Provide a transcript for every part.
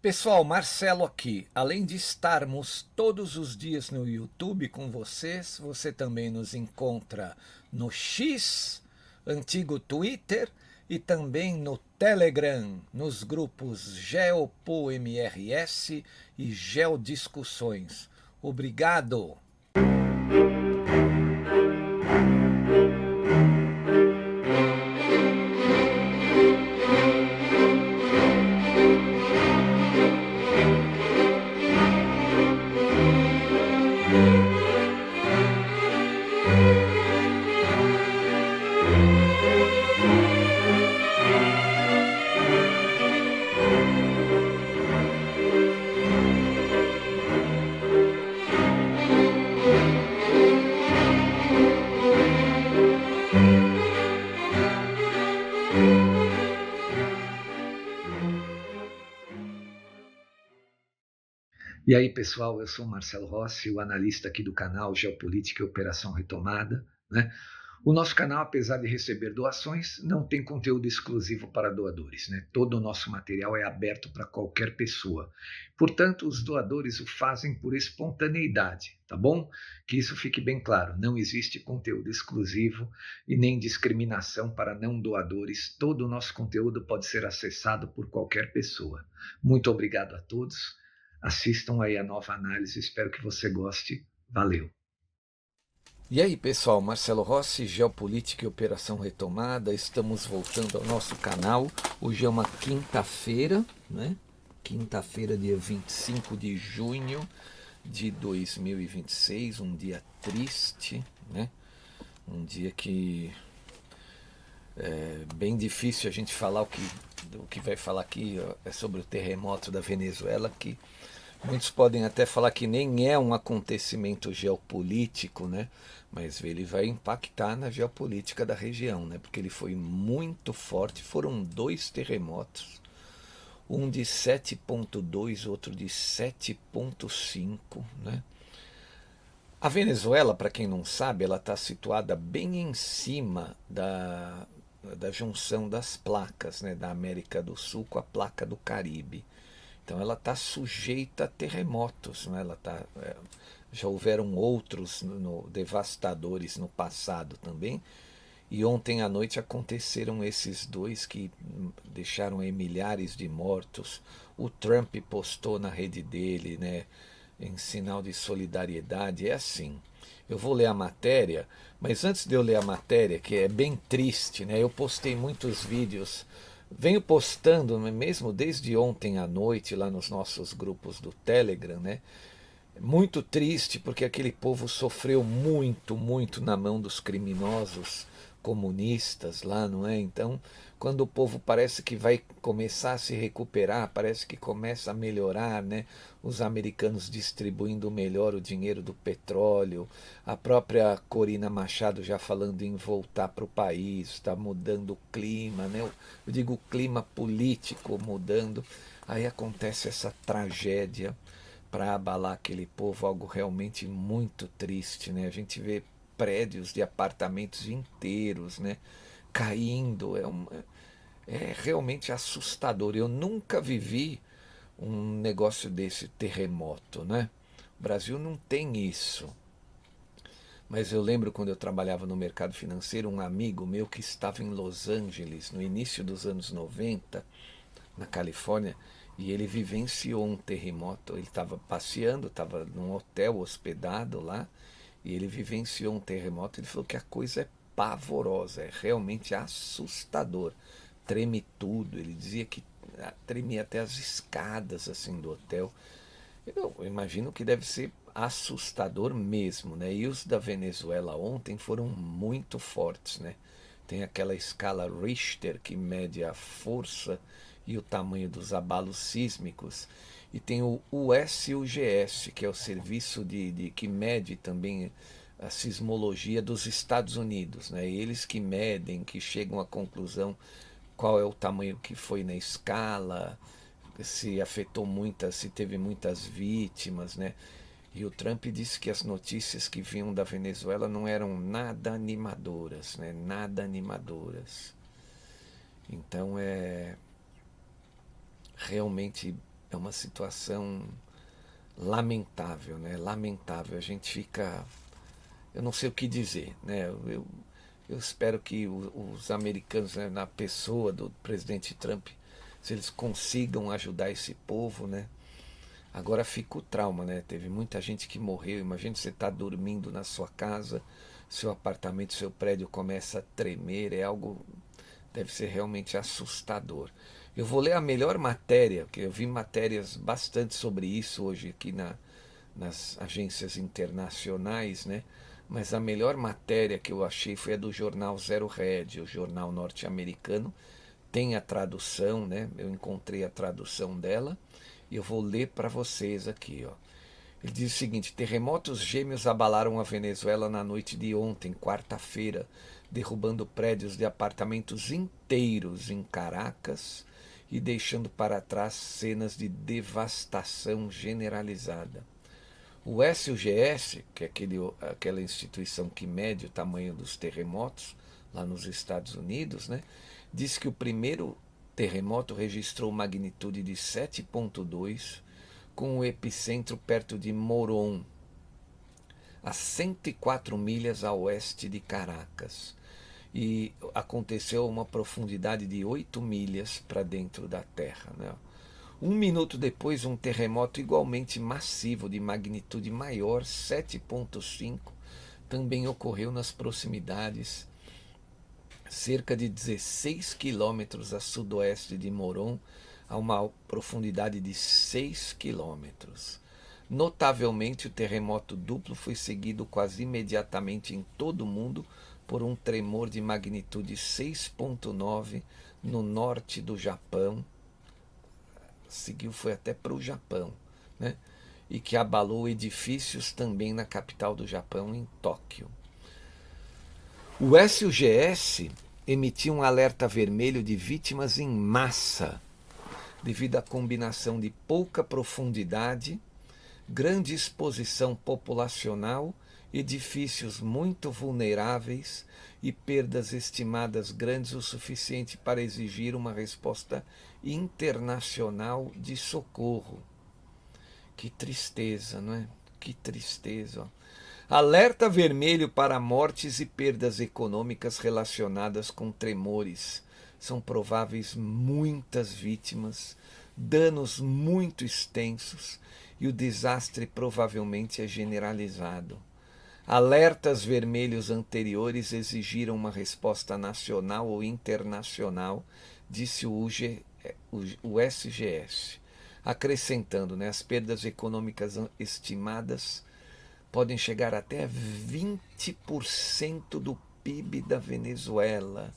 Pessoal, Marcelo aqui. Além de estarmos todos os dias no YouTube com vocês, você também nos encontra no X, antigo Twitter, e também no Telegram, nos grupos GeopoMRS e Geodiscussões. Obrigado! E aí, pessoal, eu sou o Marcelo Rossi, o analista aqui do canal Geopolítica e Operação Retomada, né? O nosso canal, apesar de receber doações, não tem conteúdo exclusivo para doadores, né? Todo o nosso material é aberto para qualquer pessoa. Portanto, os doadores o fazem por espontaneidade, tá bom? Que isso fique bem claro, não existe conteúdo exclusivo e nem discriminação para não doadores. Todo o nosso conteúdo pode ser acessado por qualquer pessoa. Muito obrigado a todos. Assistam aí a nova análise, espero que você goste. Valeu! E aí, pessoal, Marcelo Rossi, Geopolítica e Operação Retomada. Estamos voltando ao nosso canal. Hoje é uma quinta-feira, né? Quinta-feira, dia 25 de junho de 2026, um dia triste, né? Um dia que é bem difícil a gente falar o que vai falar aqui é sobre o terremoto da Venezuela, que muitos podem até falar que nem é um acontecimento geopolítico, né? Mas ele vai impactar na geopolítica da região, né? Porque ele foi muito forte. Foram dois terremotos, um de 7,2, outro de 7,5, né? A Venezuela, para quem não sabe, ela está situada bem em cima da junção das placas, né, da América do Sul com a placa do Caribe. Então ela está sujeita a terremotos, né? Já houveram outros devastadores no passado também. E ontem à noite aconteceram esses dois que deixaram aí milhares de mortos. O Trump postou na rede dele, né, em sinal de solidariedade. É assim. Eu vou ler a matéria, mas antes de eu ler a matéria, que é bem triste, né? Eu postei muitos vídeos, venho postando mesmo desde ontem à noite lá nos nossos grupos do Telegram, né? Muito triste porque aquele povo sofreu muito, muito na mão dos criminosos comunistas lá, não é? Então, quando o povo parece que vai começar a se recuperar, parece que começa a melhorar, né? Os americanos distribuindo melhor o dinheiro do petróleo, a própria Corina Machado já falando em voltar para o país, está mudando o clima, né? Eu digo o clima político mudando, aí acontece essa tragédia para abalar aquele povo, algo realmente muito triste, né? A gente vê prédios de apartamentos inteiros, né, caindo, é realmente assustador. Eu nunca vivi um negócio desse terremoto, né? O Brasil não tem isso. Mas eu lembro quando eu trabalhava no mercado financeiro, um amigo meu que estava em Los Angeles no início dos anos 90, na Califórnia, e ele vivenciou um terremoto. Ele estava passeando, estava num hotel hospedado lá, e ele vivenciou um terremoto. Ele falou que a coisa é pavorosa, é realmente assustador. Treme tudo. Ele dizia que tremia até as escadas assim do hotel. Eu imagino que deve ser assustador mesmo, né? E os da Venezuela ontem foram muito fortes, né? Tem aquela escala Richter que mede a força e o tamanho dos abalos sísmicos. E tem o USUGS, que é o serviço que mede também a sismologia dos Estados Unidos, né? Eles que medem, que chegam à conclusão qual é o tamanho que foi na escala, se afetou muitas, se teve muitas vítimas, né? E o Trump disse que as notícias que vinham da Venezuela não eram nada animadoras, né? Nada animadoras. Então é realmente É uma situação lamentável, né? Lamentável. A gente fica, eu não sei o que dizer, né? Eu espero que os americanos, né, na pessoa do presidente Trump, se eles consigam ajudar esse povo, né? Agora fica o trauma, né? Teve muita gente que morreu. Imagina você estar dormindo na sua casa, seu apartamento, seu prédio começa a tremer. É algo, deve ser realmente assustador. Eu vou ler a melhor matéria, porque eu vi matérias bastante sobre isso hoje aqui nas agências internacionais, né? Mas a melhor matéria que eu achei foi a do jornal Zero Hedge, o jornal norte-americano. Tem a tradução, né? Eu encontrei a tradução dela e eu vou ler para vocês aqui, ó. Ele diz o seguinte: terremotos gêmeos abalaram a Venezuela na noite de ontem, quarta-feira, derrubando prédios de apartamentos inteiros em Caracas e deixando para trás cenas de devastação generalizada. O SUGS, que é aquela instituição que mede o tamanho dos terremotos lá nos Estados Unidos, né, diz que o primeiro terremoto registrou magnitude de 7,2, com o epicentro perto de Morón, a 104 milhas a oeste de Caracas. E aconteceu a uma profundidade de 8 milhas para dentro da Terra, né? Um minuto depois, um terremoto igualmente massivo, de magnitude maior, 7,5, também ocorreu nas proximidades, cerca de 16 quilômetros a sudoeste de Morón, a uma profundidade de 6 quilômetros. Notavelmente, o terremoto duplo foi seguido quase imediatamente em todo o mundo por um tremor de magnitude 6,9 no norte do Japão. Seguiu, foi até para o Japão, né? E que abalou edifícios também na capital do Japão, em Tóquio. O SUGS emitiu um alerta vermelho de vítimas em massa, devido à combinação de pouca profundidade, grande exposição populacional, edifícios muito vulneráveis e perdas estimadas grandes o suficiente para exigir uma resposta internacional de socorro. Que tristeza, não é? Que tristeza. Ó. Alerta vermelho para mortes e perdas econômicas relacionadas com tremores. São prováveis muitas vítimas, danos muito extensos e o desastre provavelmente é generalizado. Alertas vermelhos anteriores exigiram uma resposta nacional ou internacional, disse o SGS, acrescentando, né, as perdas econômicas estimadas podem chegar até 20% do PIB da Venezuela,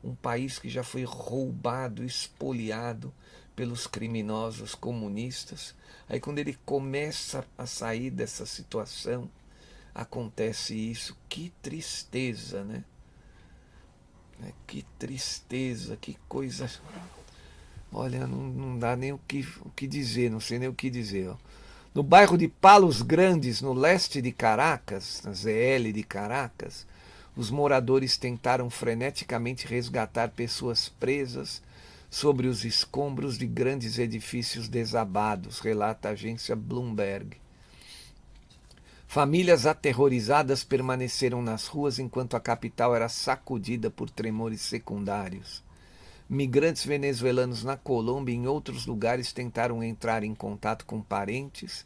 um país que já foi roubado, espoliado pelos criminosos comunistas. Aí quando ele começa a sair dessa situação, acontece isso. Que tristeza, né? Que tristeza, que coisa. Olha, não dá nem o que dizer, não sei nem o que dizer. Ó. No bairro de Palos Grandes, no leste de Caracas, na ZL de Caracas, os moradores tentaram freneticamente resgatar pessoas presas sobre os escombros de grandes edifícios desabados, relata a agência Bloomberg. Famílias aterrorizadas permaneceram nas ruas enquanto a capital era sacudida por tremores secundários. Migrantes venezuelanos na Colômbia e em outros lugares tentaram entrar em contato com parentes,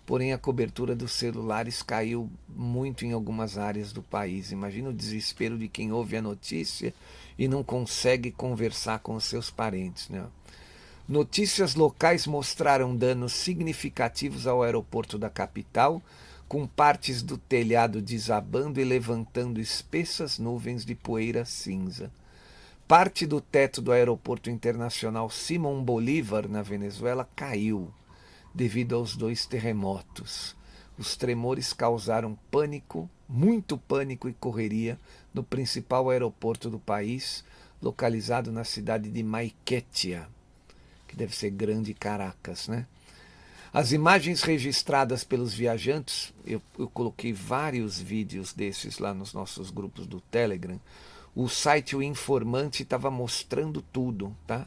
porém a cobertura dos celulares caiu muito em algumas áreas do país. Imagina o desespero de quem ouve a notícia e não consegue conversar com os seus parentes, né? Notícias locais mostraram danos significativos ao aeroporto da capital, com partes do telhado desabando e levantando espessas nuvens de poeira cinza. Parte do teto do aeroporto internacional Simón Bolívar, na Venezuela, caiu devido aos 2 terremotos. Os tremores causaram pânico, muito pânico e correria no principal aeroporto do país, localizado na cidade de Maiquetía, que deve ser grande Caracas, né? As imagens registradas pelos viajantes, eu coloquei vários vídeos desses lá nos nossos grupos do Telegram. O site O Informante estava mostrando tudo, tá?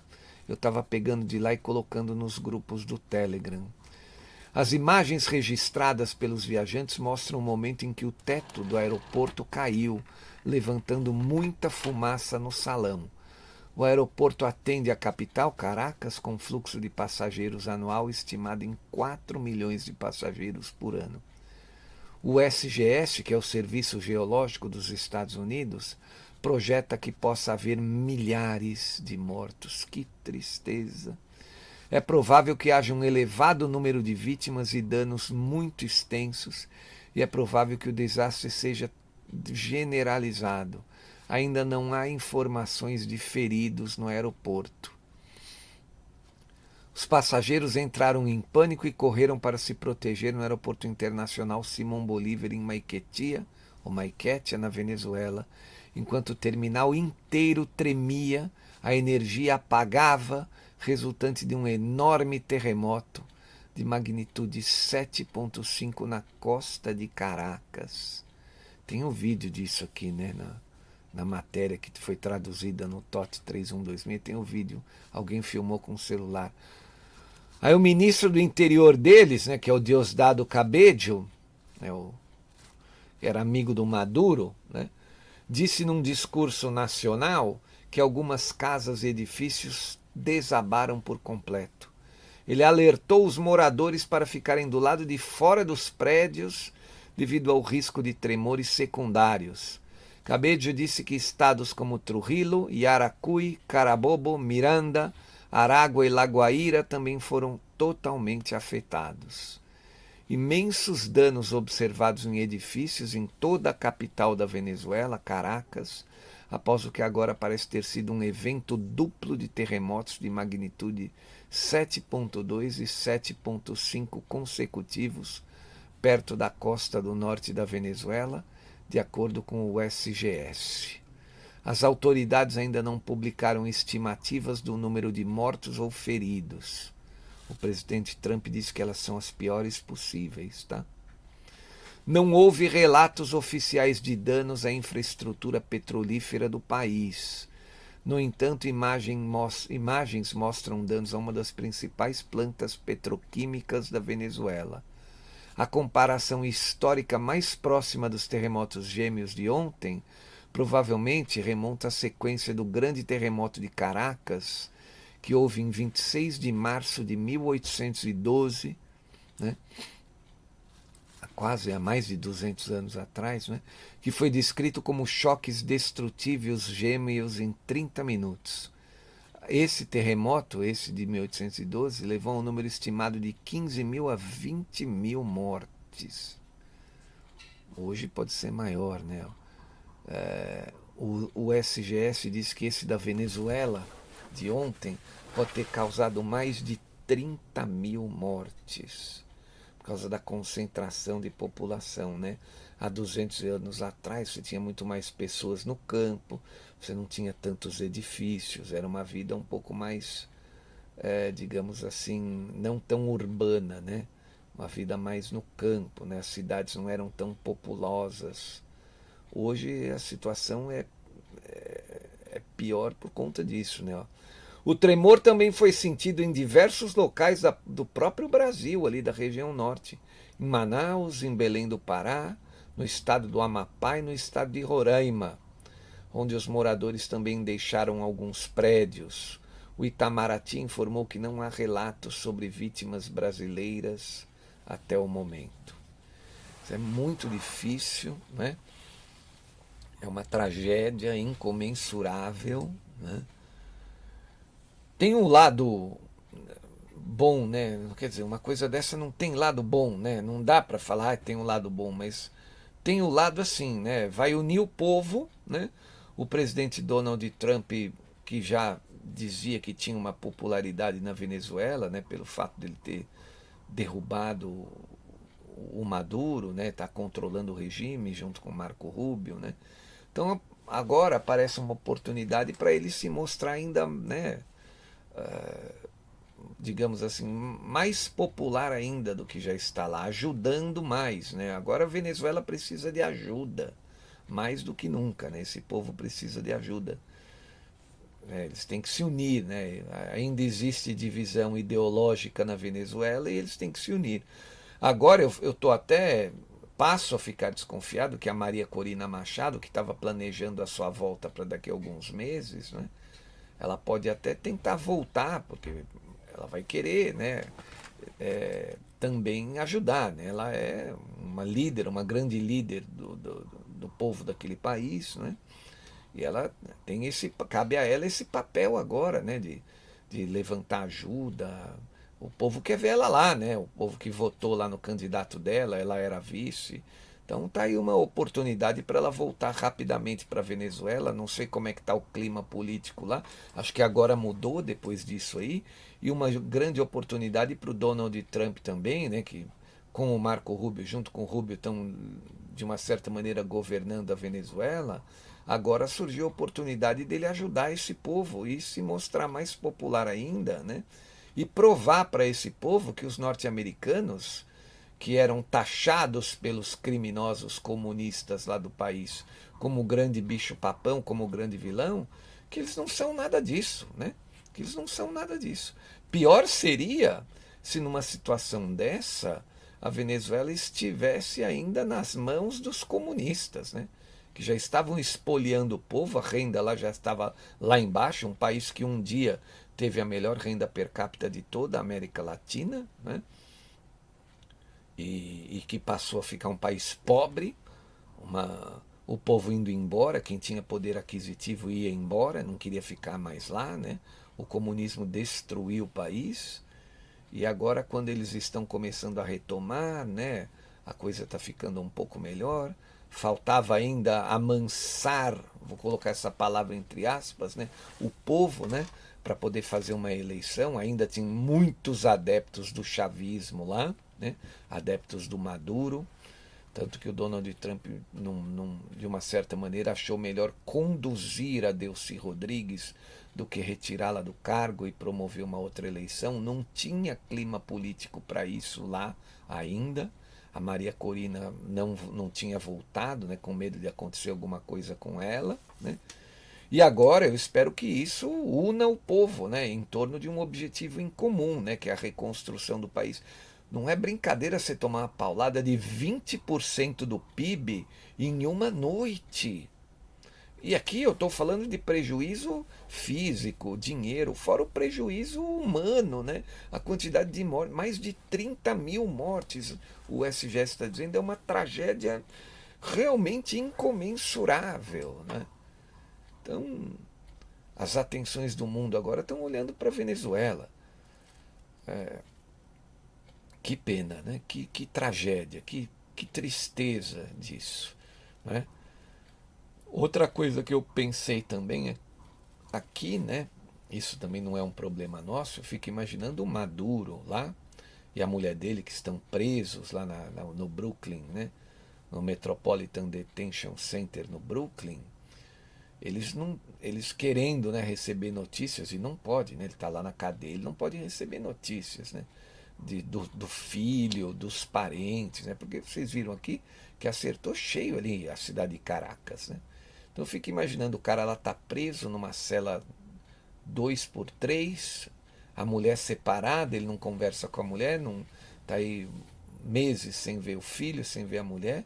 Eu estava pegando de lá e colocando nos grupos do Telegram. As imagens registradas pelos viajantes mostram o momento em que o teto do aeroporto caiu, levantando muita fumaça no salão. O aeroporto atende a capital, Caracas, com fluxo de passageiros anual estimado em 4 milhões de passageiros por ano. O SGS, que é o Serviço Geológico dos Estados Unidos, projeta que possa haver milhares de mortos. Que tristeza! É provável que haja um elevado número de vítimas e danos muito extensos, e é provável que o desastre seja generalizado. Ainda não há informações de feridos no aeroporto. Os passageiros entraram em pânico e correram para se proteger no aeroporto internacional Simón Bolívar em Maiquetía, ou Maiquetia, na Venezuela, enquanto o terminal inteiro tremia, a energia apagava, resultante de um enorme terremoto de magnitude 7,5 na costa de Caracas. Tem um vídeo disso aqui, né, na matéria que foi traduzida no TOT 3126, tem um vídeo, alguém filmou com o celular. Aí o ministro do interior deles, né, que é o Diosdado Cabello, né, que era amigo do Maduro, né, disse num discurso nacional que algumas casas e edifícios desabaram por completo. Ele alertou os moradores para ficarem do lado de fora dos prédios devido ao risco de tremores secundários. Cabello disse que estados como Trujillo, Yaracuy, Carabobo, Miranda, Aragua e Lagoaíra também foram totalmente afetados. Imensos danos observados em edifícios em toda a capital da Venezuela, Caracas, após o que agora parece ter sido um evento duplo de terremotos de magnitude 7,2 e 7,5 consecutivos perto da costa do norte da Venezuela, de acordo com o SGS. As autoridades ainda não publicaram estimativas do número de mortos ou feridos. O presidente Trump disse que elas são as piores possíveis, tá? Não houve relatos oficiais de danos à infraestrutura petrolífera do país. No entanto, imagens mostram danos a uma das principais plantas petroquímicas da Venezuela. A comparação histórica mais próxima dos terremotos gêmeos de ontem provavelmente remonta à sequência do grande terremoto de Caracas, que houve em 26 de março de 1812, né? Quase há mais de 200 anos atrás, né? Que foi descrito como choques destrutíveis gêmeos em 30 minutos. Esse terremoto, esse de 1812, levou a um número estimado de 15 mil a 20 mil mortes. Hoje pode ser maior, né? O SGS diz que esse da Venezuela, de ontem, pode ter causado mais de 30 mil mortes, por causa da concentração de população, né? Há 200 anos atrás você tinha muito mais pessoas no campo, você não tinha tantos edifícios, era uma vida um pouco mais, digamos assim, não tão urbana, né? Uma vida mais no campo, né? As cidades não eram tão populosas. Hoje a situação é pior por conta disso, né? O tremor também foi sentido em diversos locais do próprio Brasil, ali da região norte. Em Manaus, em Belém do Pará, no estado do Amapá e no estado de Roraima, onde os moradores também deixaram alguns prédios. O Itamaraty informou que não há relatos sobre vítimas brasileiras até o momento. Isso é muito difícil, né? É uma tragédia incomensurável, né? Tem um lado bom, né? Quer dizer, uma coisa dessa não tem lado bom, né? Não dá para falar que tem um lado bom, mas tem o lado assim, né? Vai unir o povo, né? O presidente Donald Trump, que já dizia que tinha uma popularidade na Venezuela, né? Pelo fato dele ter derrubado o Maduro, né? Tá controlando o regime junto com Marco Rubio, né? Então agora aparece uma oportunidade para ele se mostrar ainda, né? Digamos assim, mais popular ainda do que já está lá, ajudando mais, né? Agora a Venezuela precisa de ajuda, mais do que nunca, né? Esse povo precisa de ajuda. Eles têm que se unir, né? Ainda existe divisão ideológica na Venezuela e eles têm que se unir. Agora eu tô até passo a ficar desconfiado que a Maria Corina Machado, que estava planejando a sua volta para daqui a alguns meses, né? Ela pode até tentar voltar, porque ela vai querer, né? Também ajudar, né? Ela é uma líder, uma grande líder do povo daquele país, né? E ela tem cabe a ela esse papel agora, né? De levantar ajuda. O povo quer ver ela lá, né? O povo que votou lá no candidato dela, ela era vice. Então tá aí uma oportunidade para ela voltar rapidamente para a Venezuela. Não sei como é que tá o clima político lá. Acho que agora mudou depois disso aí. E uma grande oportunidade para o Donald Trump também, né? Que com o Marco Rubio, junto com o Rubio, estão de uma certa maneira governando a Venezuela. Agora surgiu a oportunidade dele ajudar esse povo e se mostrar mais popular ainda, né? E provar para esse povo que os norte-americanos, que eram taxados pelos criminosos comunistas lá do país como o grande bicho-papão, como o grande vilão, que eles não são nada disso, né? Que eles não são nada disso. Pior seria se numa situação dessa a Venezuela estivesse ainda nas mãos dos comunistas, né? Que já estavam espoliando o povo, a renda lá já estava lá embaixo, um país que um dia teve a melhor renda per capita de toda a América Latina, né? E que passou a ficar um país pobre, o povo indo embora, quem tinha poder aquisitivo ia embora, não queria ficar mais lá, né? O comunismo destruiu o país, e agora quando eles estão começando a retomar, né, a coisa está ficando um pouco melhor. Faltava ainda amansar, vou colocar essa palavra entre aspas, né, o povo, né, para poder fazer uma eleição. Ainda tinha muitos adeptos do chavismo lá, né, adeptos do Maduro, tanto que o Donald Trump, de uma certa maneira, achou melhor conduzir a Delcy Rodrigues do que retirá-la do cargo e promover uma outra eleição. Não tinha clima político para isso lá ainda. A Maria Corina não tinha voltado, né, com medo de acontecer alguma coisa com ela, né? E agora eu espero que isso una o povo, né, em torno de um objetivo em comum, né, que é a reconstrução do país. Não é brincadeira você tomar uma paulada de 20% do PIB em uma noite. E aqui eu estou falando de prejuízo físico, dinheiro, fora o prejuízo humano, né? A quantidade de mortes, mais de 30 mil mortes, o SGS está dizendo, é uma tragédia realmente incomensurável, né? Então, as atenções do mundo agora estão olhando para a Venezuela. Que pena, né? Que tragédia, que tristeza disso, né? Outra coisa que eu pensei também é aqui, né? Isso também não é um problema nosso. Eu fico imaginando o Maduro lá e a mulher dele que estão presos lá no Brooklyn, né? No Metropolitan Detention Center no Brooklyn. Eles querendo, né, receber notícias e não pode, né? Ele está lá na cadeia, ele não pode receber notícias, né? Do filho, dos parentes, né? Porque vocês viram aqui que acertou cheio ali a cidade de Caracas, né? Então eu fico imaginando o cara lá tá preso numa cela 2 por 3, a mulher separada, ele não conversa com a mulher, não tá aí meses sem ver o filho, sem ver a mulher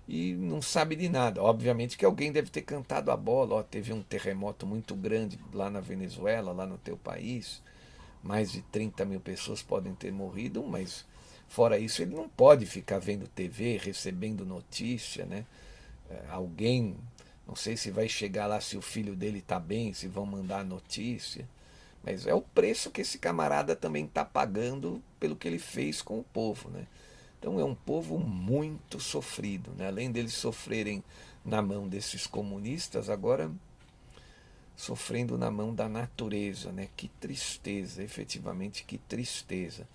e não sabe de nada. Obviamente que alguém deve ter cantado a bola, ó, teve um terremoto muito grande lá na Venezuela, lá no teu país, mais de 30 mil pessoas podem ter morrido, mas fora isso ele não pode ficar vendo TV, recebendo notícia, né? Alguém, não sei se vai chegar lá se o filho dele está bem, se vão mandar notícia, mas é o preço que esse camarada também está pagando pelo que ele fez com o povo, né? Então é um povo muito sofrido, né? Além deles sofrerem na mão desses comunistas, agora sofrendo na mão da natureza, né? Que tristeza, efetivamente que tristeza.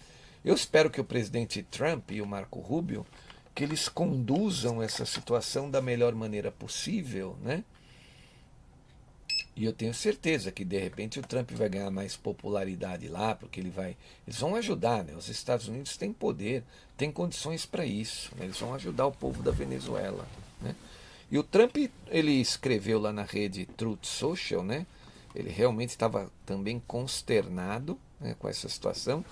Eu espero que o presidente Trump e o Marco Rubio que eles conduzam essa situação da melhor maneira possível, né? E eu tenho certeza que de repente o Trump vai ganhar mais popularidade lá, porque eles vão ajudar, né? Os Estados Unidos têm poder, têm condições para isso, né? Eles vão ajudar o povo da Venezuela, né? E o Trump, ele escreveu lá na rede Truth Social, né, Ele realmente estava também consternado, né, com essa situação.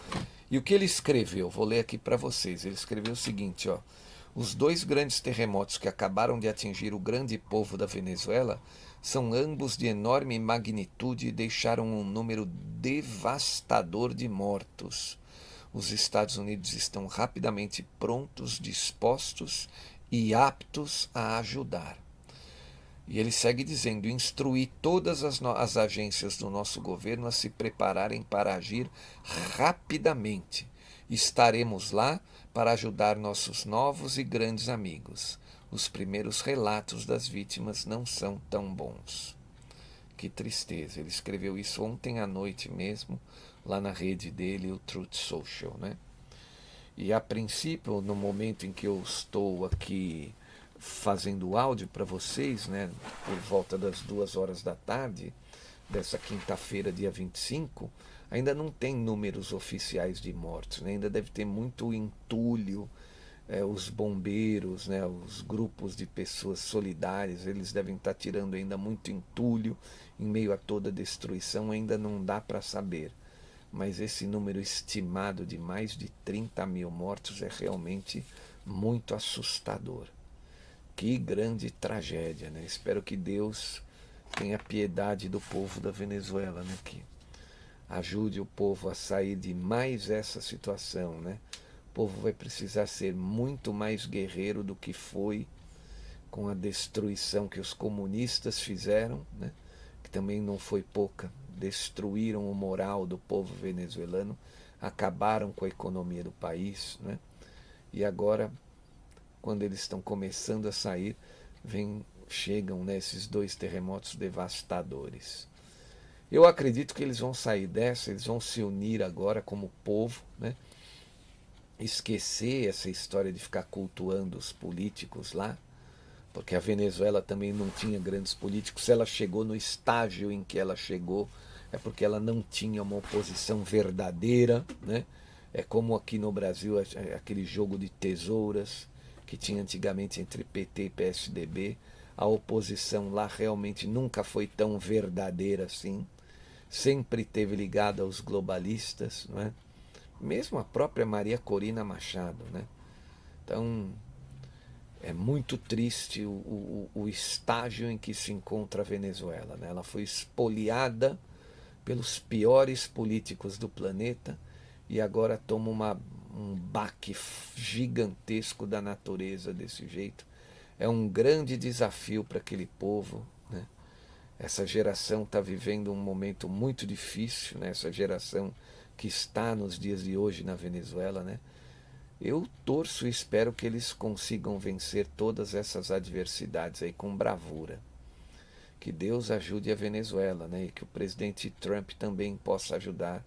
E o que ele escreveu? Vou ler aqui para vocês. Ele escreveu o seguinte, ó: os dois grandes terremotos que acabaram de atingir o grande povo da Venezuela são ambos de enorme magnitude e deixaram um número devastador de mortos. Os Estados Unidos estão rapidamente prontos, dispostos e aptos a ajudar. E ele segue dizendo: instruir todas as agências do nosso governo a se prepararem para agir rapidamente. Estaremos lá para ajudar nossos novos e grandes amigos. Os primeiros relatos das vítimas não são tão bons. Que tristeza. Ele escreveu isso ontem à noite mesmo, lá na rede dele, o Truth Social, né? E a princípio, no momento em que eu estou aqui fazendo áudio para vocês, né, por volta das 2 horas da tarde, dessa quinta-feira, dia 25, ainda não tem números oficiais de mortes, né? Ainda deve ter muito entulho, os bombeiros, né, os grupos de pessoas solidárias, eles devem estar tirando ainda muito entulho em meio a toda a destruição, ainda não dá para saber. Mas esse número estimado de mais de 30 mil mortos é realmente muito assustador. Que grande tragédia, né? Espero que Deus tenha piedade do povo da Venezuela, né? Que ajude o povo a sair de mais essa situação, né? O povo vai precisar ser muito mais guerreiro do que foi com a destruição que os comunistas fizeram, né? Que também não foi pouca. Destruíram o moral do povo venezuelano, acabaram com a economia do país, né? E agora, quando eles estão começando a sair, chegam, né, esses dois terremotos devastadores. Eu acredito que eles vão sair dessa, eles vão se unir agora como povo, né? Esquecer essa história de ficar cultuando os políticos lá, porque a Venezuela também não tinha grandes políticos. Se ela chegou no estágio em que ela chegou, é porque ela não tinha uma oposição verdadeira, né? É como aqui no Brasil, aquele jogo de tesouras que tinha antigamente entre PT e PSDB. A oposição lá realmente nunca foi tão verdadeira assim. Sempre esteve ligada aos globalistas, não é? Mesmo a própria Maria Corina Machado, né? Então, é muito triste o estágio em que se encontra a Venezuela, né? Ela foi espoliada pelos piores políticos do planeta e agora toma um baque gigantesco da natureza desse jeito. É um grande desafio para aquele povo, né? Essa geração está vivendo um momento muito difícil, né? Essa geração que está nos dias de hoje na Venezuela, né? Eu torço e espero que eles consigam vencer todas essas adversidades aí com bravura. Que Deus ajude a Venezuela, né? E que o presidente Trump também possa ajudar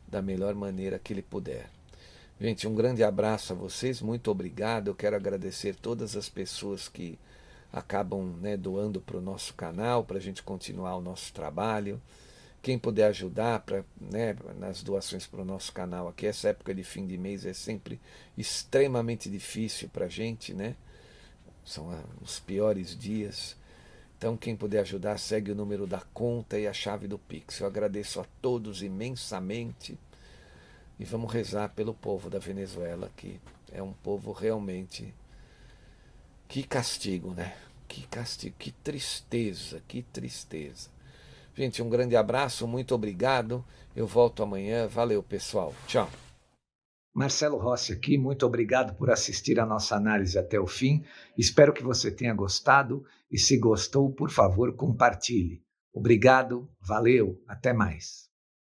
da melhor maneira que ele puder. Gente, um grande abraço a vocês, muito obrigado. Eu quero agradecer todas as pessoas que acabam, né, doando para o nosso canal, para a gente continuar o nosso trabalho. Quem puder ajudar né, nas doações para o nosso canal aqui, essa época de fim de mês é sempre extremamente difícil para a gente, né? São os piores dias. Então, quem puder ajudar, segue o número da conta e a chave do Pix. Eu agradeço a todos imensamente e vamos rezar pelo povo da Venezuela, que é um povo realmente... Que castigo, né? Que castigo, que tristeza, que tristeza. Gente, um grande abraço, muito obrigado. Eu volto amanhã. Valeu, pessoal. Tchau. Marcelo Rossi aqui, muito obrigado por assistir a nossa análise até o fim. Espero que você tenha gostado e se gostou, por favor, compartilhe. Obrigado, valeu, até mais.